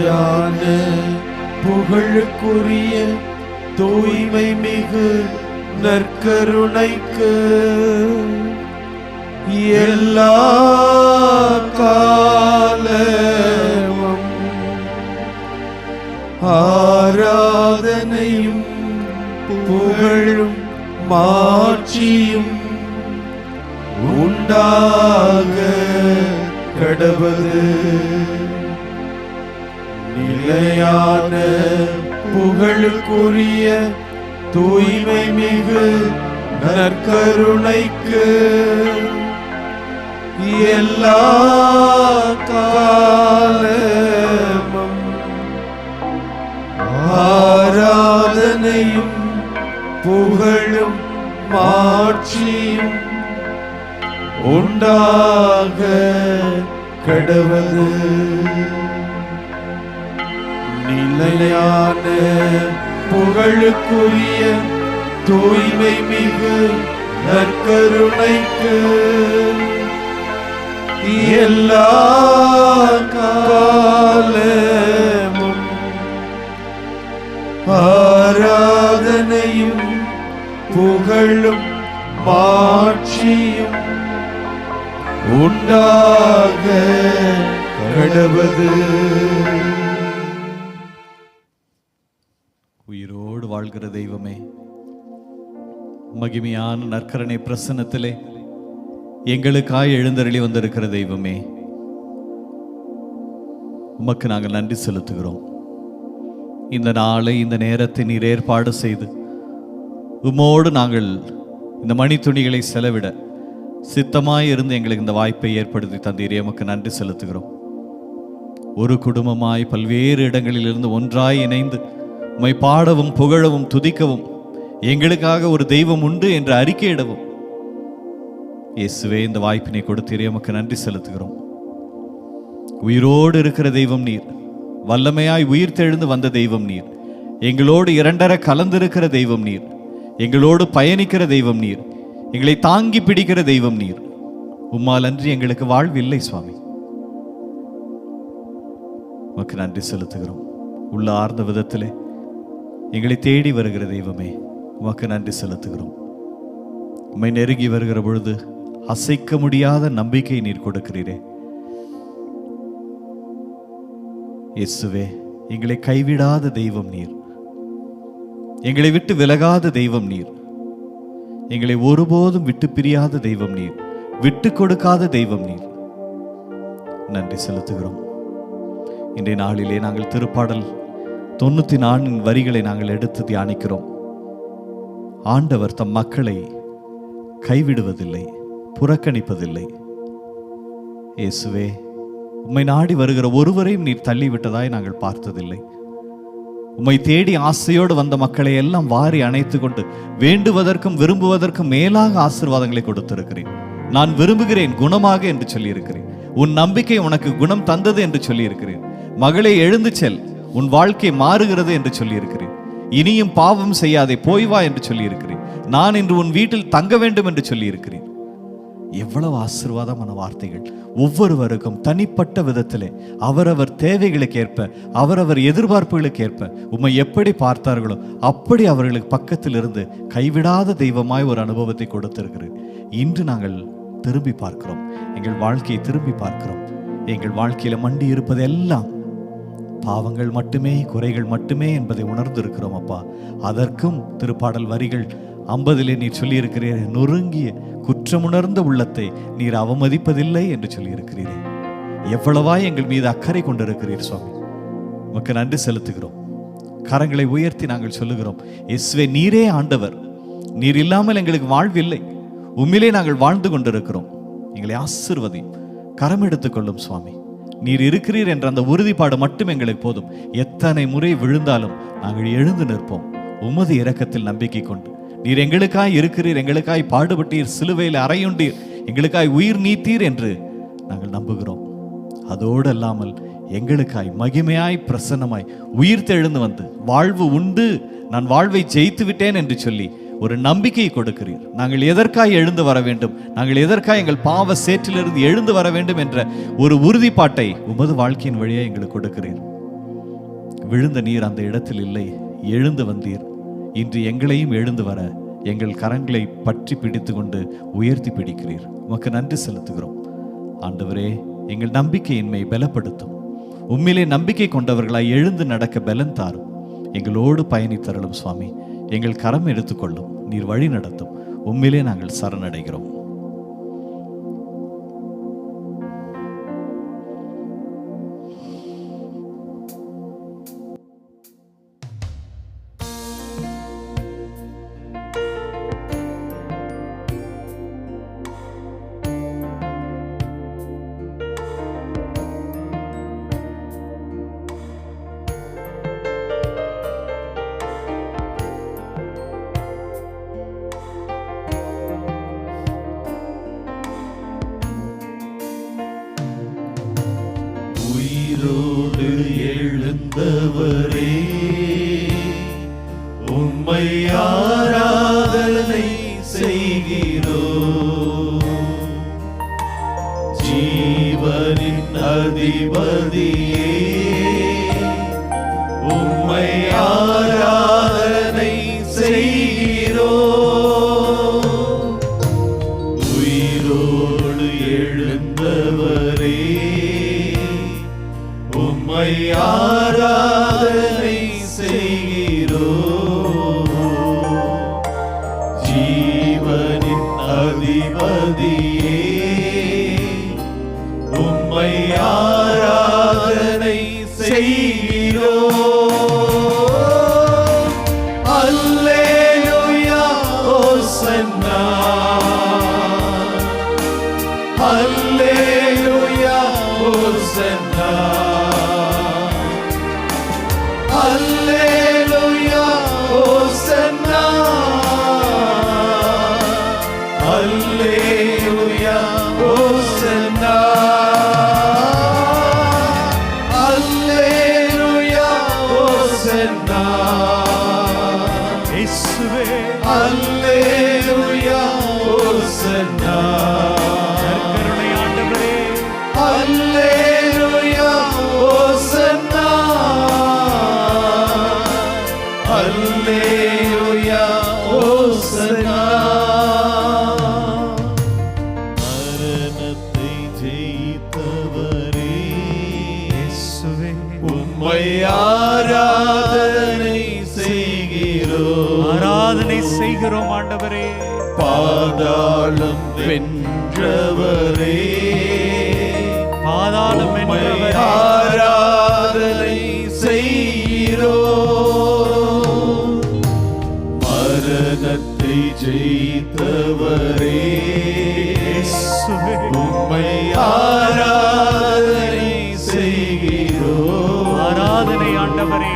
நிலையான புகழுக்குரிய தூய்மை மிகு நற்கருணைக்கு எல்லா காலமும் ஆராதனையும் புகழும் மாட்சியும் உண்டாக கடவது. நிலையான புகழுக்குரிய தூய்மை மிகு நற்கருணைக்கு எல்லா காலமும் ஆராதனையும் புகழும் மாட்சியும் உண்டாக கடவது. நிலையான புகழுக்குரிய தூய்மை மிகு நற்கருணைக்கு எல்லா காலமும் ஆராதனையும் புகழும் மாட்சியும் உண்டாக கடவது. உயிரோடு வாழ்கிற தெய்வமே, மகிமையான நற்கருணை பிரசன்னத்திலே எங்களுக்காய் எழுந்தருளி வந்திருக்கிற தெய்வமே, உமக்கு நாங்கள் நன்றி செலுத்துகிறோம். இந்த நாளை இந்த நேரத்தை நீர் ஏற்பாடு செய்து உமோடு நாங்கள் இந்த மணித்துணிகளை செலவிட சித்தமாய் இருந்து எங்களுக்கு இந்த வாய்ப்பை ஏற்படுத்தி தந்தீரே, உமக்கு நன்றி செலுத்துகிறோம். ஒரு குடும்பமாய் பல்வேறு இடங்களிலிருந்து ஒன்றாய் இணைந்து உம்மை பாடவும் புகழவும் துதிக்கவும் எங்களுக்காக ஒரு தெய்வம் உண்டு என்று அறிக்கையிடவும் இயேசுவே இந்த வாய்ப்பினை கொடுத்தீரே, உமக்கு நன்றி செலுத்துகிறோம். உயிரோடு இருக்கிற தெய்வம் நீர், வல்லமையாய் உயிர் தெழுந்து வந்த தெய்வம் நீர், எங்களோடு இரண்டர கலந்திருக்கிற தெய்வம் நீர், எங்களோடு பயணிக்கிற தெய்வம் நீர், எங்களை தாங்கி பிடிக்கிற தெய்வம் நீர். உம்மால் அன்றி எங்களுக்கு வாழ்வில்லை சுவாமி. உமக்கு நன்றி செலுத்துகிறோம். உள்ள ஆர்ந்த விதத்திலே எங்களை தேடி வருகிற தெய்வமே, உமக்கு நன்றி செலுத்துகிறோம். உம்மை நெருங்கி வருகிற பொழுது அசைக்க முடியாத நம்பிக்கை நீர் கொடுக்கிறீரே. இயேசுவே, எங்களை கைவிடாத தெய்வம் நீர், எங்களை விட்டு விலகாத தெய்வம் நீர், எங்களை ஒருபோதும் விட்டு பிரியாத தெய்வம் நீர், விட்டு கொடுக்காத தெய்வம் நீர். நன்றி செலுத்துகிறோம். இன்றைய நாளிலே நாங்கள் திருப்பாடல் 94 வரிகளை நாங்கள் எடுத்து தியானிக்கிறோம். ஆண்டவர் தம் மக்களை கைவிடுவதில்லை, புறக்கணிப்பதில்லை. இயேசுவே, உம்மை நாடி வருகிற ஒருவரையும் நீர் தள்ளிவிட்டதாய் நாங்கள் பார்த்ததில்லை. உம்மை தேடி ஆசையோடு வந்த மக்களை எல்லாம் வாரி அணைத்து கொண்டு வேண்டுவதற்கும் விரும்புவதற்கும் மேலாக ஆசீர்வாதங்களை கொடுத்திருக்கிறேன். நான் விரும்புகிறேன் குணமாக என்று சொல்லியிருக்கிறேன். உன் நம்பிக்கை உனக்கு குணம் தந்தது என்று சொல்லியிருக்கிறேன். மகளே, எழுந்து செல், உன் வாழ்க்கை மாறுகிறது என்று சொல்லியிருக்கிறேன். இனியும் பாவம் செய்யாதே, போய் வா என்று சொல்லியிருக்கிறேன். நான் இன்று உன் வீட்டில் தங்க வேண்டும் என்று சொல்லியிருக்கிறேன். எவ்வளவு ஆசீர்வாதமான வார்த்தைகள்! ஒவ்வொருவருக்கும் தனிப்பட்ட விதத்திலே அவரவர் தேவைகளுக்கு ஏற்ப, அவரவர் எதிர்பார்ப்புகளுக்கு ஏற்ப உம்மை எப்படி பார்த்தார்களோ அப்படி அவர்களுக்கு பக்கத்தில் இருந்து கைவிடாத தெய்வமாய் ஒரு அனுபவத்தை கொடுத்திருக்கிறேன். இன்று நாங்கள் திரும்பி பார்க்கிறோம், எங்கள் வாழ்க்கையை திரும்பி பார்க்கிறோம். எங்கள் வாழ்க்கையில மண்டி இருப்பது எல்லாம் பாவங்கள் மட்டுமே, குறைகள் மட்டுமே என்பதை உணர்ந்திருக்கிறோம் அப்பா. அதற்கும் திருப்பாடல் வரிகள் 50 நீர் சொல்லியிருக்கிறீர், நொறுங்கிய குற்றமுணர்ந்த உள்ளத்தை நீர் அவமதிப்பதில்லை என்று சொல்லியிருக்கிறீரே. எவ்வளவாய் எங்கள் மீது அக்கறை கொண்டிருக்கிறீர் சுவாமி. உமக்கு நன்றி செலுத்துகிறோம். கரங்களை உயர்த்தி நாங்கள் சொல்லுகிறோம், இயேசுவே, நீரே ஆண்டவர், நீர் இல்லாமல் எங்களுக்கு வாழ்வில்லை. உம்மிலே நாங்கள் வாழ்ந்து கொண்டிருக்கிறோம். எங்களை ஆசீர்வதியும், கரம் எடுத்துக்கொள்ளும் சுவாமி. நீர் இருக்கிறீர் என்ற அந்த உறுதிப்பாடு மட்டும் எங்களுக்கு போதும். எத்தனை முறை விழுந்தாலும் நாங்கள் எழுந்து நிற்போம், உமது இரக்கத்தில் நம்பிக்கை கொண்டு. நீர் எங்களுக்காய் இருக்கிறீர், எங்களுக்காய் பாடுபட்டீர், சிலுவையில் அறையுண்டீர், எங்களுக்காய் உயிர் நீத்தீர் என்று நாங்கள் நம்புகிறோம். அதோடு அல்லாமல் எங்களுக்காய் மகிமையாய் பிரசன்னமாய் உயிர் தெழுந்து வந்து வாழ்வு உண்டு, நான் வாழ்வை ஜெயித்து விட்டேன் என்று சொல்லி ஒரு நம்பிக்கையை கொடுக்கிறீர். நாங்கள் எதற்காய் எழுந்து வர வேண்டும், நாங்கள் எதற்காய் எங்கள் பாவ சேற்றிலிருந்து எழுந்து வர வேண்டும் என்ற ஒரு உறுதிப்பாட்டை உமது வாழ்க்கையின் வழியாக எங்களுக்கு கொடுக்கிறீர். விழுந்த நீர் அந்த இடத்தில் இல்லை, எழுந்து வந்தீர். இன்று எங்களையும் எழுந்து வர எங்கள் கரங்களை பற்றி பிடித்து கொண்டு உயர்த்தி பிடிக்கிறீர். உமக்கு நன்றி செலுத்துகிறோம் ஆண்டவரே. எங்கள் நம்பிக்கையின்மை பலப்படுத்தும். உம்மிலே நம்பிக்கை கொண்டவர்களாய் எழுந்து நடக்க பலன் தாரும். எங்களோடு பயணித்தருளும் சுவாமி. எங்கள் கரம் எடுத்துக்கொள்ளும். நீர் வழி நடத்தும். உம்மிலே நாங்கள் சரணடைகிறோம். உயிரோடு எழுந்தவரே, உம்மை ஆராதனை செய்கிறோம். ஜீவனின் அதிபதியே, உம்மை ஆராதனை செய்கிறோம். உயிரோடு எழுந்தவரே, உம்மை ஆராதனை செய்கிறோம். ஜீவனின் அதிபதியே, உம்மை ஆராதனை செய்கிறோம். அல்லேலூயா ஹோசன்னா, அல்லேலூயா ஹோசன்னா, அல்லேலூயா ஹோசன்னா, அல்லேலூயா ஹோசன்னா, அல்லேலூயா ஹோசன்னா. இயேசுவே அல்லேலூயா ஹோசன்னா. கருணை ஆண்டவரே, அல்லேலூயா ஹோசன்னா, அல்லேலூயா ஹோசன்னா. மரணத்தை ஜெயித்தவரே, இயேசுவே உம்மை ஆராதனை செய்கிறோம். ஆராதனை செய்கிறோம் ஆண்டவரே. பாதாளம் வென்றவரே, பாதாளம் உம்மை வென்றவரே, ஆராதனை செய்கிறோம். மரணத்தை ஜெயித்தவரே, இயேசுவே உம்மை ஆராதனை செய்கிறோம். ஆராதனை ஆண்டவரே.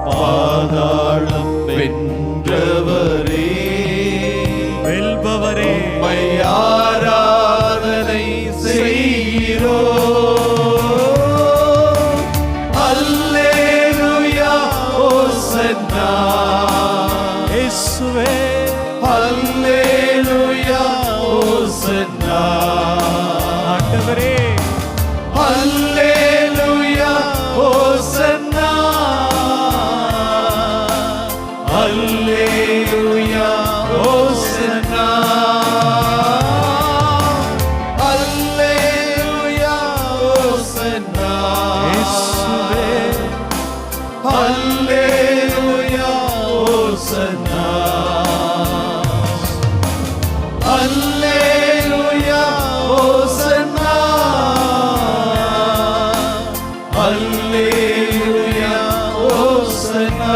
பாதாளம் வென்றவரே, வெல்பவரே, உம்மை ஆராதனை செய்கிறோம். அல்லேலூயா ஹோசன்னா, இயேசுவே அல்லேலூயா ஹோசன்னா, ஆண்டவரே. அல்லேலூயா ஹோசன்னா, அல்லேலூயா ஹோசன்னா, அல்லேலூயா ஹோசன்னா. இயேசுவே அல்லேலூயா ஹோசன்னா, அல்லேலூயா ஹோசன்னா, அல்லேலூயா ஹோசன்னா.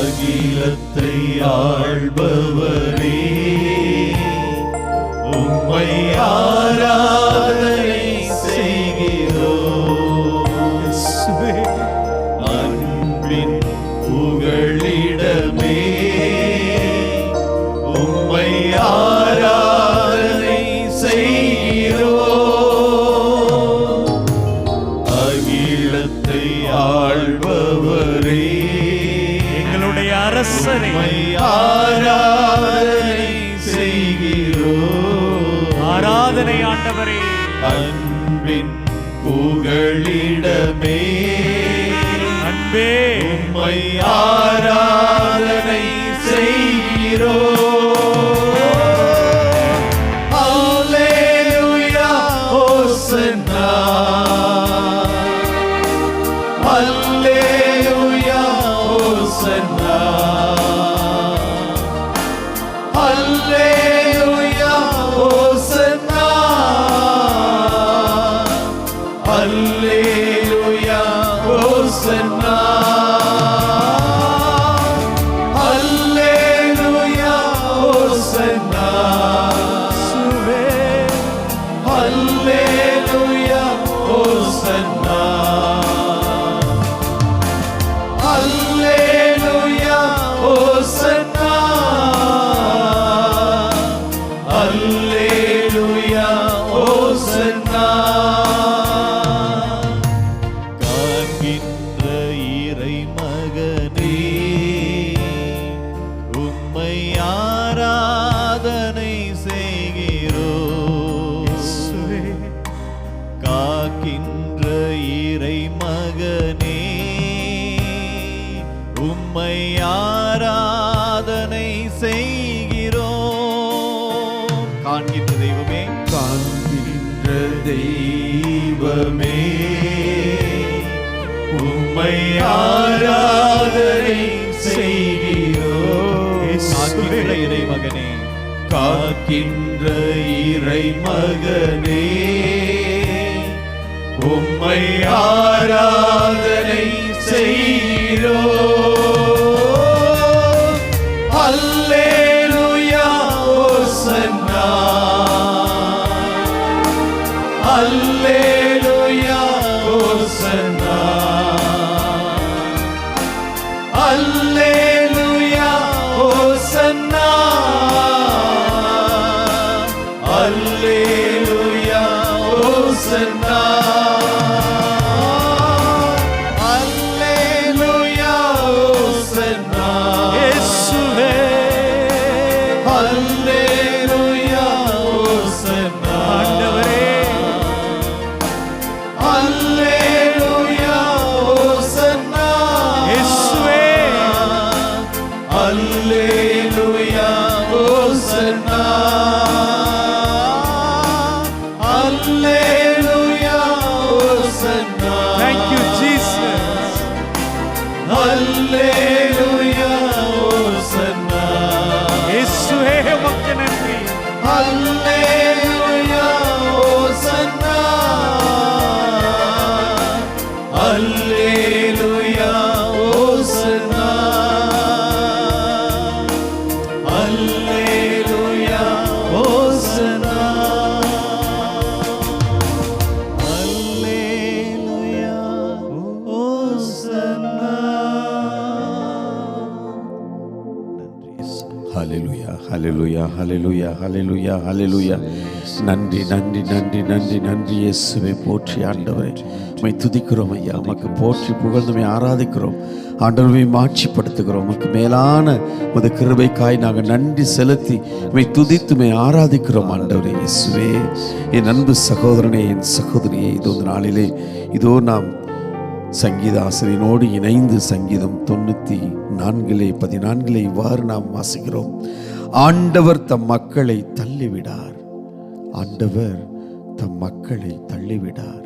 அகிலத்தை ஆள்பவரே, உம்மை ஆராதனை செய்கிறோம். அன்பின் புகழிடமே, உம்மை ஆராதனை செய்கிறோம். அகிலத்தை ஆள்பவரே, எங்களுடைய அரசரை ஆராதனை செய்கிறோம். ஆராதனை ஆண்டவரே, அன்பின் புகழிடமே, அன்பே உம்மை ஆராதனை செய்கிறோம். அல்லேலூயா, ஹோசன்னா. அல்லேலூயா, ஹோசன்னா. அல்லேலூயா, ஹோசன்னா. அல்லேலூயா, ஹோசன்னா. அல்லேலூயா, ஹோசன்னா. அல்லேலூயா, ஹோசன்னா. அல்லேலூயா, ஹோசன்னா. அல்லேலூயா, ஹோசன்னா. காண்கின்ற இறைமகனே, உம்மை ஆராதனை செய்கிறோம். காக்கின்ற இறைமகனே, உம்மை ஆராதனை செய்கிறோம். காண்கின்ற தெய்வமே, காண்கின்ற தெய்வமே, உம்மை ஆராதனை செய்கிறோம். காக்கின்ற இறைமகனே, காக்கின்ற இறைமகனே, உம்மை ஆராதனை செய்கிறோம். அல்லேலூயா, ஹோசன்னா. அல்லேலூயா, ஹோசன்னா. அல்லேலூயா, ஹோசன்னா. அல்லேலூயா, ஹோசன்னா. அல்லேலூயா, ஹோசன்னா. இயேசுவே, அல்லேலூயா, ஹோசன்னா. ஆண்டவரே, அல்லேலூயா, ஹோசன்னா. இயேசுவே, அல்லேலூயா, ஹோசன்னா. அல்லேலூயா, ஹோசன்னா. thank you Jesus. அல்லேலூயா, ஹோசன்னா. இயேசுவே, உமக்கு நன்றி. அல்லேலூயா, ஹோசன்னா. அல்லேலூயா, ஹோசன்னா. அல்லேலூயா, ஹோசன்னா. அல்லேலூயா, ஹோசன்னா. ஹalleluya ஹalleluya ஹalleluya ஹalleluya ஹalleluya. நன்றி நன்றி நன்றி நன்றி நன்றி இயேசுவே, போற்றி ஆண்டவரே. உம்மை துதிக்கிறோம் ஐயா, உமக்கு போற்றி புகழ்ந்துமை ஆராதிக்கிறோம் ஆண்டவரை, மாட்சிப்படுத்துகிறோம். உமக்கு மேலான உமது கிருபைக்காய் நாங்கள் நன்றி செலுத்தி உம்மை துதித்துமை ஆராதிக்கிறோம் ஆண்டவரே. இயேசுவே, என் அன்பு சகோதரனே, என் சகோதரியே, இதோ இந்த நாளிலே இதோ நாம் சங்கீத ஆசிரியனோடு இணைந்து சங்கீதம் 94:14 இவ்வாறு நாம் வாசிக்கிறோம். ஆண்டவர் தம் மக்களை தள்ளிவிடார். ஆண்டவர் தம் மக்களை தள்ளிவிடார்.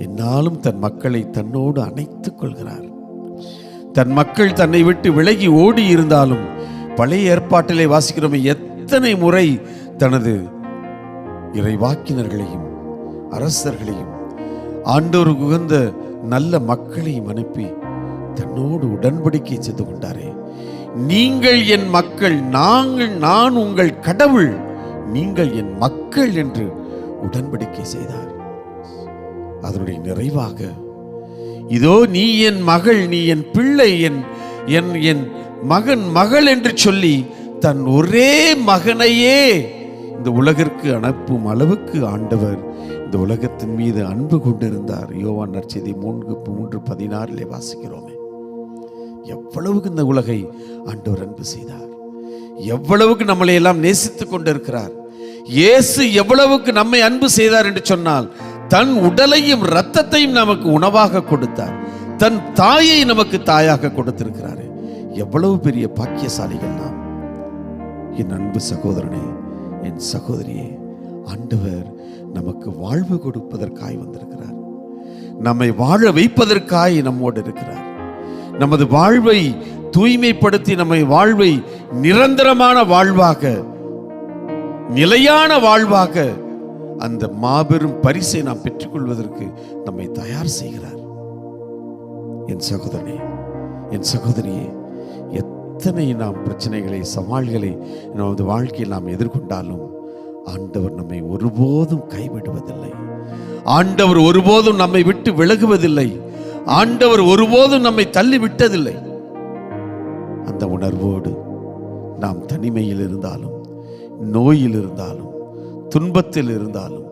என்னாலும் தன் மக்களை தன்னோடு அணைத்துக் கொள்கிறார். தன் மக்கள் தன்னை விட்டு விலகி ஓடி இருந்தாலும், பழைய ஏற்பாட்டிலே வாசிக்கிறோம் எத்தனை முறை தனது இறைவாக்கினர்களையும் அரசர்களையும் ஆண்டோருக்கு உகந்த நல்ல மக்களையும் அனுப்பி தன்னோடு உடன்படிக்கை செய்து கொண்டாரே. நீங்கள் என் மக்கள், நான் உங்கள் கடவுள், நீங்கள் என் மக்கள் என்று உடன்படிக்கை செய்தார். அதனுடைய நிறைவாக இதோ நீ என் மகள், நீ என் பிள்ளை, என் மகன் மகள் என்று சொல்லி தன் ஒரே மகனையே இந்த உலகிற்கு அனுப்பும் அளவுக்கு ஆண்டவர் இந்த உலகத்தின் மீது அன்பு கொண்டிருந்தார். யோவான் நற்செய்தி 3:16 வாசிக்கிறோமே. எவ்வளவுக்கு இந்த உலகை ஆண்டவர் அன்பு செய்தார், எவ்வளவுக்கு நம்மளை எல்லாம் நேசித்துக் கொண்டிருக்கிறார். இயேசு எவ்வளவுக்கு நம்மை அன்பு செய்தார் என்று சொன்னால், தன் உடலையும் இரத்தத்தையும் நமக்கு உணவாக கொடுத்தார். தன் தாயை நமக்கு தாயாக கொடுத்திருக்கிறார். எவ்வளவு பெரிய பாக்கியசாலிகள் நாம். என் அன்பு சகோதரனே, என் சகோதரியே, ஆண்டவர் நமக்கு வாழ்வு கொடுப்பதற்காய் வந்திருக்கிறார். நம்மை வாழ வைப்பதற்காய் நம்மோடு இருக்கிறார். நமது வாழ்வை தூய்மைப்படுத்தி நம்மை வாழ்வை நிரந்தரமான வாழ்வாக, நிலையான வாழ்வாக, அந்த மாபெரும் பரிசை நாம் பெற்றுக்கொள்வதற்கு நம்மை தயார் செய்கிறார். என் சகோதரனே, என் சகோதரியே, எத்தனை நாம் பிரச்சனைகளை, சவால்களை நமது வாழ்க்கையில் நாம் எதிர்கொண்டாலும் ஆண்டவர் நம்மை ஒருபோதும் கைவிடுவதில்லை. ஆண்டவர் ஒருபோதும் நம்மை விட்டு விலகுவதில்லை. ஆண்டவர் ஒருபோதும் நம்மை தள்ளி விட்டதில்லை. அந்த உணர்வோடு நாம் தனிமையில் இருந்தாலும், நோயில் இருந்தாலும், துன்பத்தில் இருந்தாலும்,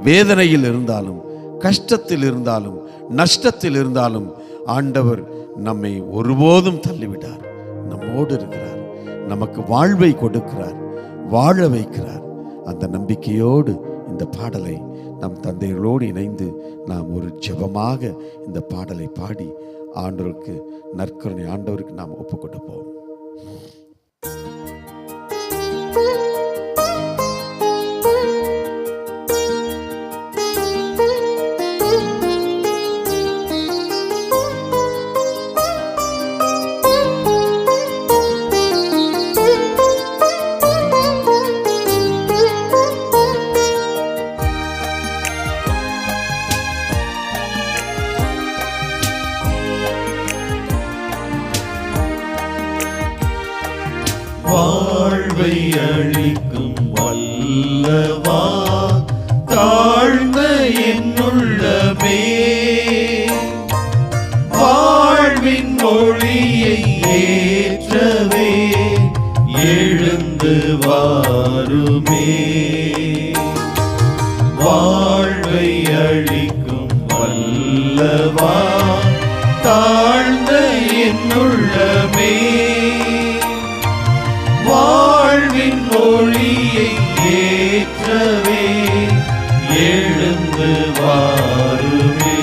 வேதனையில் இருந்தாலும், கஷ்டத்தில் இருந்தாலும், நஷ்டத்தில் இருந்தாலும் ஆண்டவர் நம்மை ஒருபோதும் தள்ளிவிட்டார். நம்மோடு இருக்கிறார். நமக்கு வாழ்வை கொடுக்கிறார், வாழ வைக்கிறார். அந்த நம்பிக்கையோடு இந்த பாடலை நம் தந்தைகளோடு இணைந்து நாம் ஒரு ஜெபமாக இந்த பாடலை பாடி ஆண்டவருக்கு, நற்கருணை ஆண்டவருக்கு நாம் ஒப்புக் கொடுப்போம். வாழ்வை அளிக்கும் வல்லவா, தாழ்ந்த என்னுள்ளமே, வாழ்வின் ஒளியை ஏற்றவே எழுந்து வாருமே. வாழ்வை அளிக்கும் வல்லவா, தாழ்ந்த என்னுள்ளமே, வாழ்வின் ஒளியை ஏற்றவே எழுந்து வாருமே.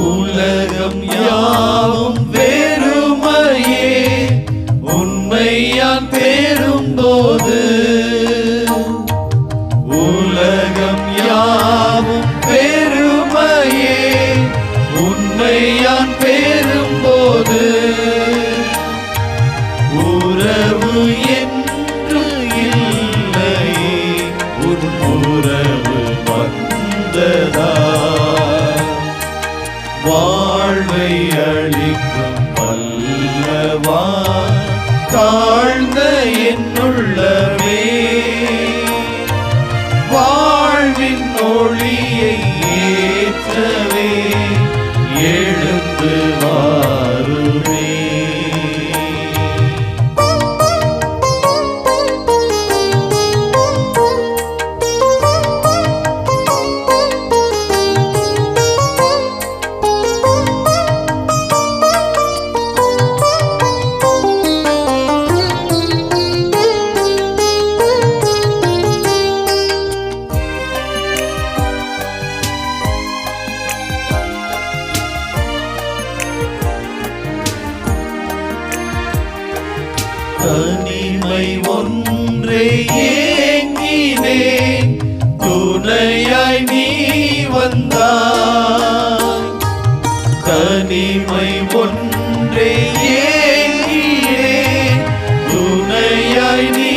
உலகம் யாவும் வெறுமையே உண்மையான் தேரும்போது, உலகம் யாவும் வெறுமையே உண்மையான் பெறும்போது, உறவு என்று இல்லையே உன் உறவு வந்ததா, வாழ்வை அளிக்கும் வல்லவா தாழ்ந்த என்னுள்ளமே, வாழ்வின் ஒளியை ஏற்றவே எழுந்து வாருமே. தனிமை ஒன்றே ஏங்கினேன், துணையாய் நீ வந்தாய். தனிமை ஒன்றே ஏங்கினேன், துணையாய் நீ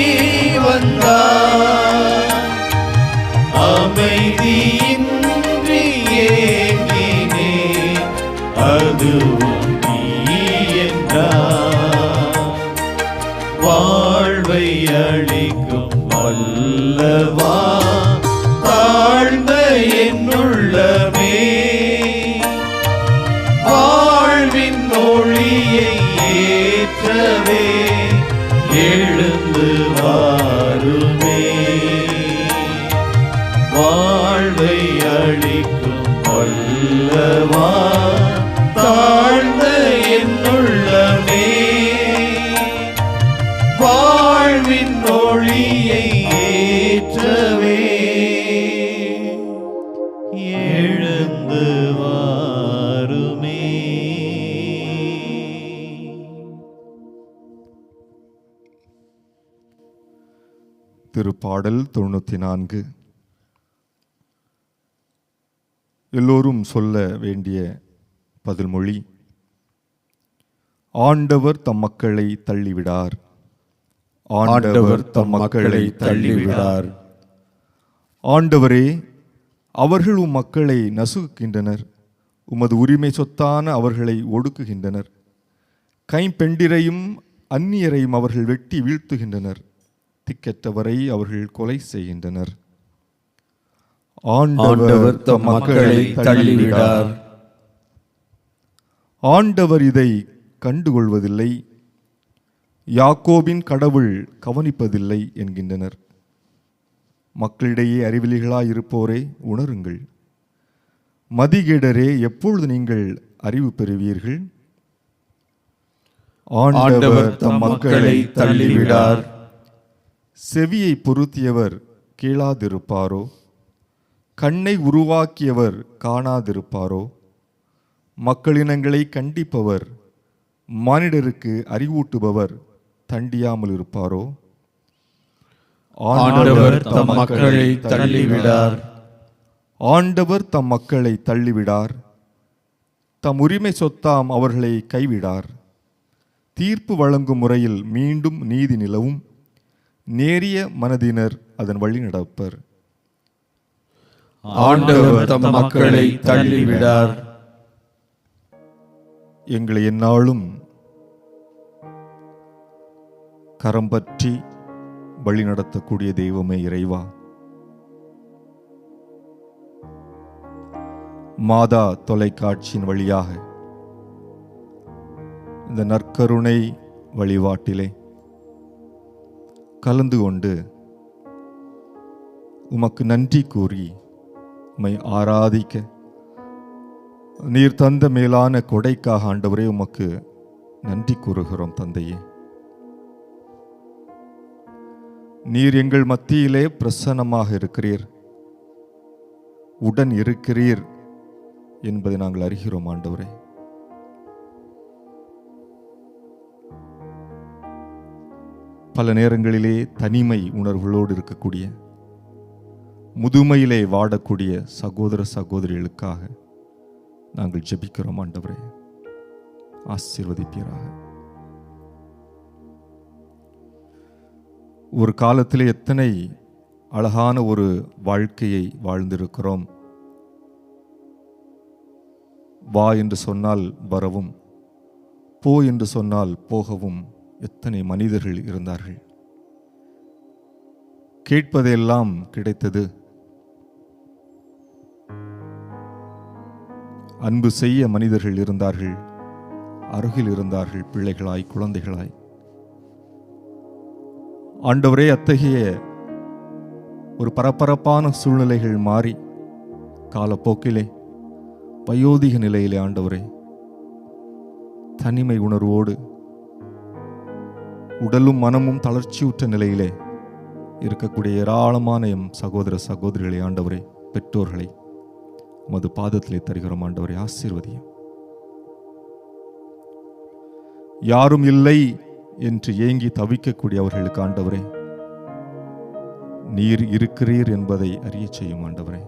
வந்தாய். அமைதியின்றி ஏங்கினேன், அதுவும் நீ என்றாய். வாழ்வை அளிக்கும் வல்லவா தாழ்ந்த என்னுள்ளமே, வாழ்வின் ஒளியை ஏற்றவே எழுந்து வாருமே. வாழ்வை அளிக்கும் வல்லவா தாழ்ந்த என்னுள்ளமே, வாழ்வின் ஒளியை ஏற்றவே எழுந்து வாருமே. திருப்பாடல் 94. எல்லோரும் சொல்ல வேண்டிய பதில்மொழி. ஆண்டவர் தம் மக்களை தள்ளிவிடார், ஆண்டவர் தம் மக்களை தள்ளிவிடார். ஆண்டவரே, அவர்கள் உம் மக்களை நசுக்குகின்றனர், உமது உரிமை சொத்தான அவர்களை ஒடுக்குகின்றனர். கைம்பெண்டிரையும் அந்நியரையும் அவர்கள் வெட்டி வீழ்த்துகின்றனர், திக்கற்றவரை அவர்கள் கொலை செய்கின்றனர். ஆண்டவர் தம் மக்களை தள்ளிவிடார். ஆண்டவர் இதை கண்டுகொள்வதில்லை, யாக்கோபின் கடவுள் கவனிப்பதில்லை என்கின்றனர். மக்களிடையே அறிவிலிகளாயிருப்போரே உணருங்கள், மதிகேடரே எப்பொழுது நீங்கள் அறிவு பெறுவீர்கள்? ஆண்டவர் தம் மக்களை தள்ளிவிடார். செவியை பொருத்தியவர் கேளாதிருப்பாரோ? கண்ணை உருவாக்கியவர் காணாதிருப்பாரோ? மக்களினங்களை கண்டிப்பவர், மானிடருக்கு அறிவூட்டுபவர் தண்டியாமல் இருப்பாரோ? ஆண்டவர் தம் மக்களை தள்ளிவிடார். ஆண்டவர் தம் மக்களை தள்ளிவிடார், தம் உரிமை சொத்தாம் அவர்களை கைவிடார். தீர்ப்பு வழங்கும் முறையில் மீண்டும் நீதி நிலவும், நேரிய மனதினர் அதன் வழி நடப்பர். ஆண்டவர் தம் மக்களை தள்ளிவிடார். எங்களை எந்நாளும் கரம் பற்றி வழி நடத்தக்கூடிய தெய்வமே இறைவா, மாதா தொலைக்காட்சியின் வழியாக இந்த நற்கருணை வழிபாட்டிலே கலந்து கொண்டு உமக்கு நன்றி கூறி உம்மை ஆராதிக்க நீர் தந்த மேலான கொடைக்காக ஆண்டவரே உமக்கு நன்றி கூறுகிறோம் தந்தையே. நீர் எங்கள் மத்தியிலே பிரசன்னமாக இருக்கிறீர், உடன் இருக்கிறீர் என்பதை நாங்கள் அறிகிறோம் ஆண்டவரே. பல நேரங்களிலே தனிமை உணர்வுகளோடு இருக்கக்கூடிய, முதுமையிலே வாடக்கூடிய சகோதர சகோதரிகளுக்காக நாங்கள் ஜெபிக்கிறோம் ஆண்டவரே. ஆசீர்வதிப்பீராக. ஒரு காலத்திலே எத்தனை அழகான ஒரு வாழ்க்கையை வாழ்ந்திருக்கிறோம். வா என்று சொன்னால் வரவும், போ என்று சொன்னால் போகவும் எத்தனை மனிதர்கள் இருந்தார்கள். கேட்பதெல்லாம் கிடைத்தது. அன்பு செய்ய மனிதர்கள் இருந்தார்கள், அருகில் இருந்தார்கள், பிள்ளைகளாய் குழந்தைகளாய். ஆண்டவரே, அத்தகைய ஒரு பரபரப்பான சூழ்நிலைகள் மாறி காலப்போக்கிலே வயோதிக நிலையிலே ஆண்டவரே தனிமை உணர்வோடு உடலும் மனமும் தளர்ச்சியுற்ற நிலையிலே இருக்கக்கூடிய ஏராளமான எம் சகோதர சகோதரிகளை ஆண்டவரே, பெற்றோர்களை உமது பாதத்திலே தருகிறோம் ஆண்டவரே. ஆசீர்வதியும். யாரும் இல்லை என்று ஏங்கி தவிக்கக்கூடிய அவர்களுக்கு ஆண்டவரே, நீர் இருக்கிறீர் என்பதை அறிய செய்யும் ஆண்டவரே.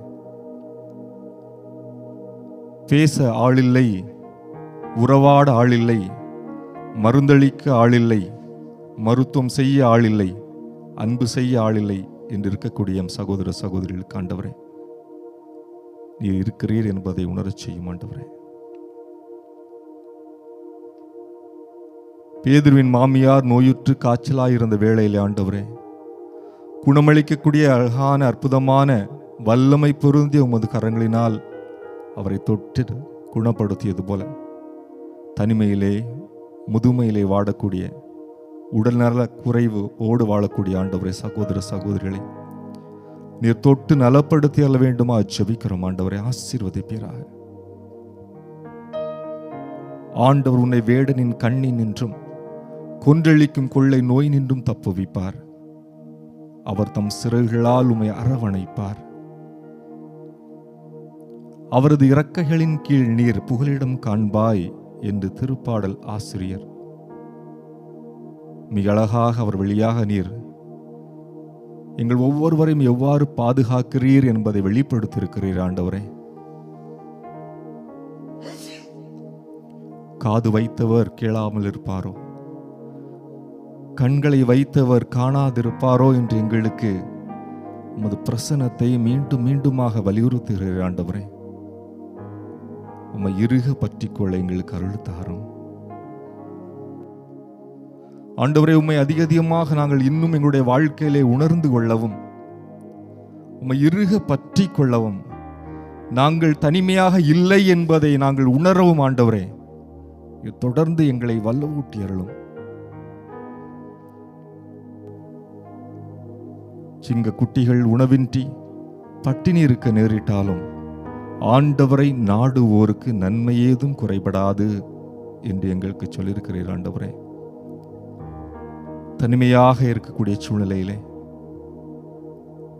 பேச ஆளில்லை, உறவாட ஆளில்லை, மருந்தளிக்க ஆளில்லை, மருத்துவம் செய்ய ஆளில்லை, அன்பு செய்ய ஆளில்லை என்று இருக்கக்கூடிய எம் சகோதர சகோதரிகளுக்கு ஆண்டவரே, நீர் இருக்கிறீர் என்பதை உணரச் செய்யும் ஆண்டவரே. பேதுருவின் மாமியார் நோயுற்று காய்ச்சலாயிருந்த வேளையிலே ஆண்டவரே, குணமளிக்கக்கூடிய அழகான அற்புதமான வல்லமை பொருந்திய உமது கரங்களினால் அவரை தொட்டு குணப்படுத்தியது போல தனிமையிலே முதுமையிலே வாடக்கூடிய, உடல்நல குறைவு ஓடு வாழக்கூடிய ஆண்டவரே சகோதர சகோதரிகளை நீர் தொட்டு நலப்படுத்தி அல்ல வேண்டுமா ஜெபிக்கிறோம் ஆண்டவரை. ஆசீர்வதிப்பீராக. ஆண்டவர் உன்னை வேடனின் கண்ணின் நின்றும் கொன்றளிக்கும் கொள்ளை நோய் நின்றும் தப்புவிப்பார். அவர் தம் சிறகுகளால் உம்மை அரவணைப்பார். அவரது இறக்கைகளின் கீழ் நீர் புகலிடம் காண்பாய் என்று திருப்பாடல் ஆசிரியர் மிக அழகாக அவர் வழியாக நீர் எங்கள் ஒவ்வொருவரையும் எவ்வாறு பாதுகாக்கிறீர் என்பதை வெளிப்படுத்தியிருக்கிறீர் ஆண்டவரே. காது வைத்தவர் கேளாமல் இருப்பாரோ, கண்களை வைத்தவர் காணாதிருப்பாரோ என்று எங்களுக்கு உமது பிரசன்னத்தை மீண்டும் மீண்டுமாக வலியுறுத்துகிறீர் ஆண்டவரே. உம்மை இறுக பற்றிக்கொள்ள எங்களுக்கு அருள் தாரும் ஆண்டவரே. உம்மை அதிக அதிகமாக நாங்கள் இன்னும் எங்களுடைய வாழ்க்கையிலே உணர்ந்து கொள்ளவும், உம்மை இறுக பற்றி கொள்ளவும், நாங்கள் தனிமையாக இல்லை என்பதை நாங்கள் உணரவும் ஆண்டவரே தொடர்ந்து எங்களை வல்லவூட்டி அருளும். சிங்க குட்டிகள் உணவின்றி பட்டினி இருக்க நேரிட்டாலும் ஆண்டவரை நாடுவோருக்கு நன்மை ஏதும் குறைபடாது என்று எங்களுக்கு சொல்லியிருக்கிறீர் ஆண்டவரே. தனிமையாக இருக்கக்கூடிய சூழ்நிலையிலே,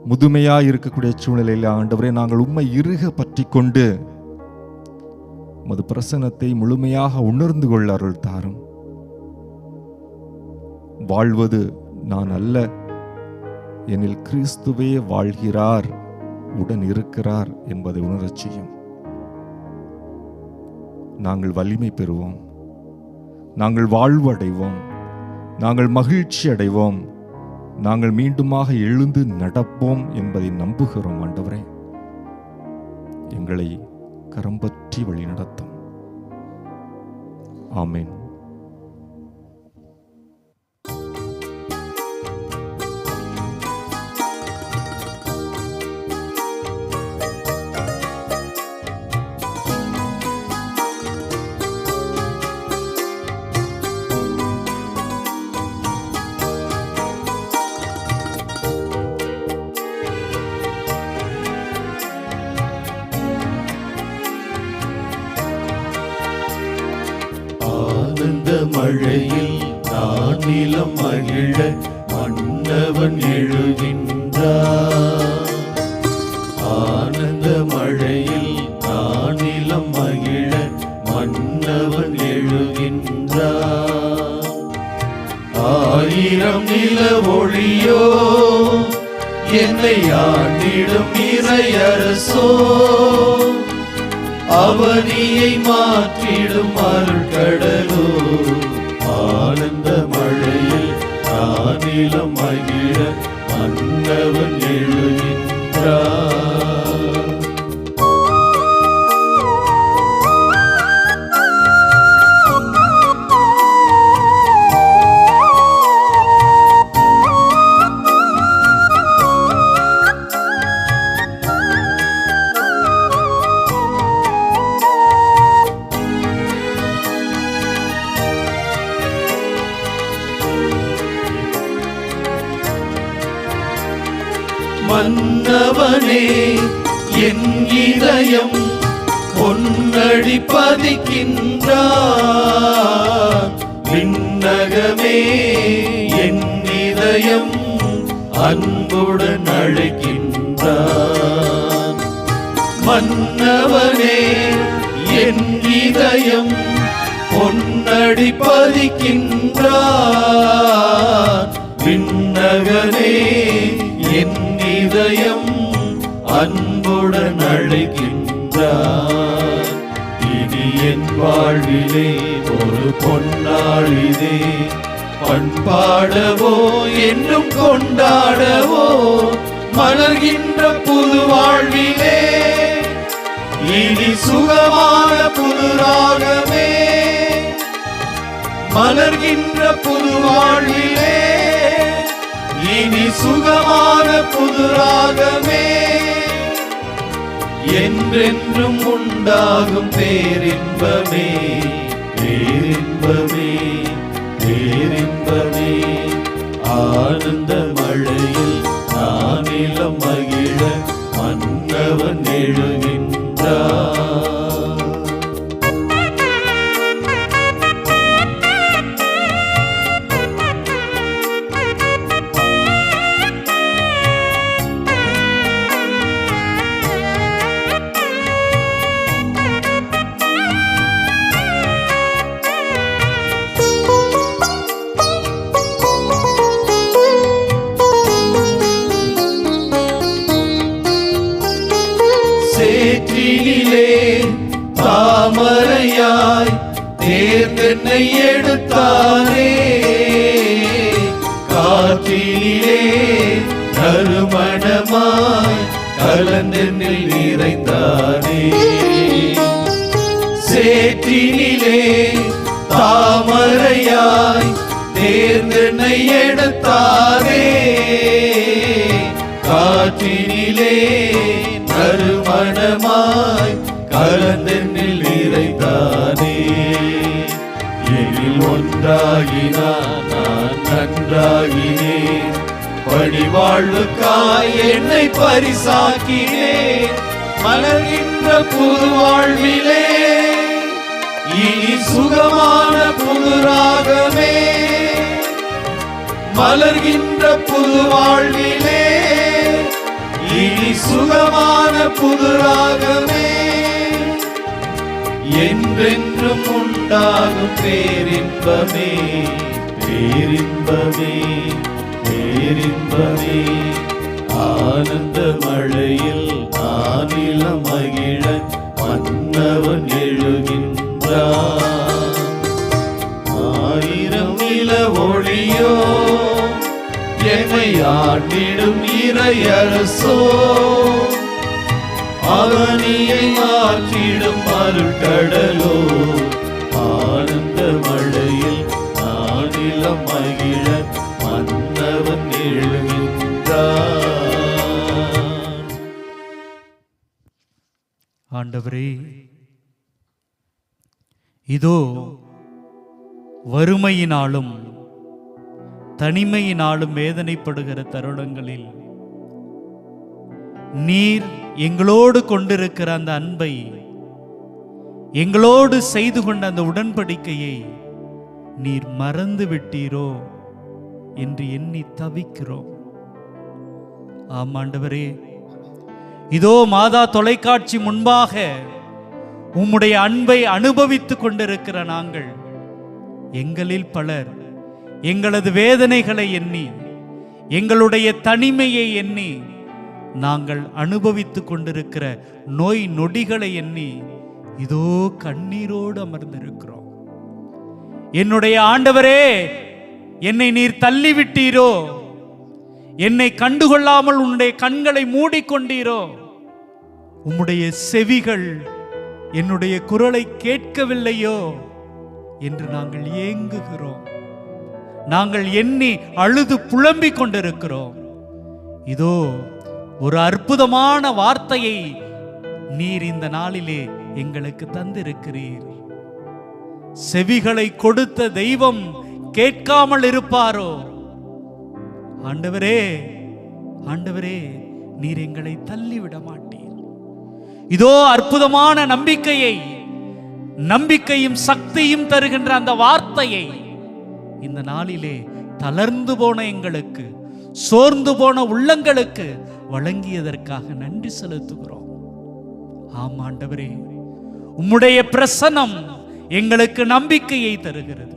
முதுமையாக இருக்கக்கூடிய சூழ்நிலையிலே ஆண்டவரே நாங்கள் உம்மை இறுக பற்றி கொண்டு உமது பிரசன்னத்தை முழுமையாக உணர்ந்து கொள்ள அருள் தாரும். வாழ்வது நான் அல்ல, என்னில் கிறிஸ்துவே வாழ்கிறார், உடன் இருக்கிறார் என்பதை உணரச் செய்யும். நாங்கள் வலிமை பெறுவோம், நாங்கள் வாழ்வு அடைவோம், நாங்கள் மகிழ்ச்சி அடைவோம், நாங்கள் மீண்டுமாக எழுந்து நடப்போம் என்பதை நம்புகிறோம் ஆண்டவரே. எங்களை கரம்பற்றி வழி நடத்தும். ஆமென். ஆனந்த மழையில் நான் நிலம் மகிழ மன்னவன் எழுகின்றார். ஆனந்த மழையில் நான் நிலம் ஒளியோ என்னை ஆண்டிடும் இறையரசோ அவனியை மாற்றிடும் அருட்கடலோ ஆனந்த மழையில் நானிலம் மகிழ மன்னவன் எழுகின்றார். மன்னவனே என் இதயம் பொன்னடி பதிக்கின்றார். விண்ணகமே என் இதயம் அன்புடன் அழைக்கின்றார். மன்னவனே என் இதயம் பொன்னடி பதிக்கின்றார். விண்ணகனே என் இதயம் அன்புடன் அழைக்கின்றார். இனி என் வாழ்விலே ஒரு பொன்னாளிதே பண்பாடவோ என்றும் கொண்டாடவோ மலர்கின்ற புது வாழ்விலே இனி சுகமான புது ராகமே மலர்கின்ற புது வாழ்விலே இனி சுகமான புது ராகமே என்றென்றும் உண்டாகும் பேரின்பமே பேரின்பமே பேரின்பமே. ஆனந்த மழையில் நானிலம் மகிழ மன்னவன் எழுகின்றார். சேற்றினிலே தாமரையாய் தேர்ந்தென்னை எடுத்தாரே காற்றினிலே நறுமணமாய் கலந்தென்னில் நிறைந்தாரே. சேற்றினிலே தாமரையாய் தேர்ந்தென்னை எடுத்தாரே காற்றினிலே நறுமணமாய் கலந்தென்னில் நிறைந்தானே. எனில் ஒன்றாகினான் நான் நன்றாகினேன் பணிவாழ்வுக்காய் என்னை பரிசாக்கினேன். மலர்கின்ற புது வாழ்விலே இனி சுகமான புது ராகமே மலர்கின்ற புது வாழ்விலே இனி சுகமான புது ராகமே என்றென்றும் உண்டாகும் பேரின்பமே பேரின்பமே பேரின்பமே. ஆனந்த மழையில் நானிலம் மகிழ மன்னவன் எழுகின்றார். ஆயிரம் நில ஒளியோ என்னை ஆண்டிடும் இறையரசோ அவனியை மாற்றிடும் அருட்கடலோ ஆனந்த மழையில் நானிலம் மகிழ மன்னவன் எழுகின்றார். ஆண்டவரே, இதோ வறுமையினாலும் தனிமையினாலும் வேதனைப்படுகிற தருணங்களில் நீர் எங்களோடு கொண்டிருக்கிற அந்த அன்பை, எங்களோடு செய்து கொண்ட அந்த உடன்படிக்கையை நீர் மறந்து விட்டீரோ என்று எண்ணி தவிக்கிறோம். ஆமாண்டவரே, இதோ மாதா தொலைக்காட்சி முன்பாக உம்முடைய அன்பை அனுபவித்துக் கொண்டிருக்கிற நாங்கள், எங்களில் பலர் எங்களது வேதனைகளை எண்ணி, எங்களுடைய தனிமையை எண்ணி, நாங்கள் அனுபவித்துக் கொண்டிருக்கிற நோய் நொடிகளை எண்ணி இதோ கண்ணீரோடு அமர்ந்திருக்கிறோம். என்னுடைய ஆண்டவரே, என்னை நீர் தள்ளிவிட்டீரோ? என்னை கண்டுகொள்ளாமல் உன்னுடைய கண்களை மூடிக்கொண்டீரோ? உம்முடைய செவிகள் என்னுடைய குரலை கேட்கவில்லையோ என்று நாங்கள் ஏங்குகிறோம். நாங்கள் எண்ணி அழுது புலம்பிக் கொண்டிருக்கிறோம். இதோ ஒரு அற்புதமான வார்த்தையை நீர் இந்த நாளிலே எங்களுக்கு தந்திருக்கிறீர். செவிகளை கொடுத்த தெய்வம் கேட்காமல் இருப்பாரோ? ஆண்டவரே, ஆண்டவரே, நீர் எங்களை தள்ளிவிட மாட்டீர். இதோ அற்புதமான நம்பிக்கையும் சக்தியும் தருகின்ற அந்த வார்த்தையை இந்த நாளிலே தளர்ந்து போன எங்களுக்கு, சோர்ந்து போன உள்ளங்களுக்கு வழங்கியதற்காக நன்றி செலுத்துகிறோம். ஆம் ஆண்டவரே, உம்முடைய பிரசன்னம் எங்களுக்கு நம்பிக்கையை தருகிறது.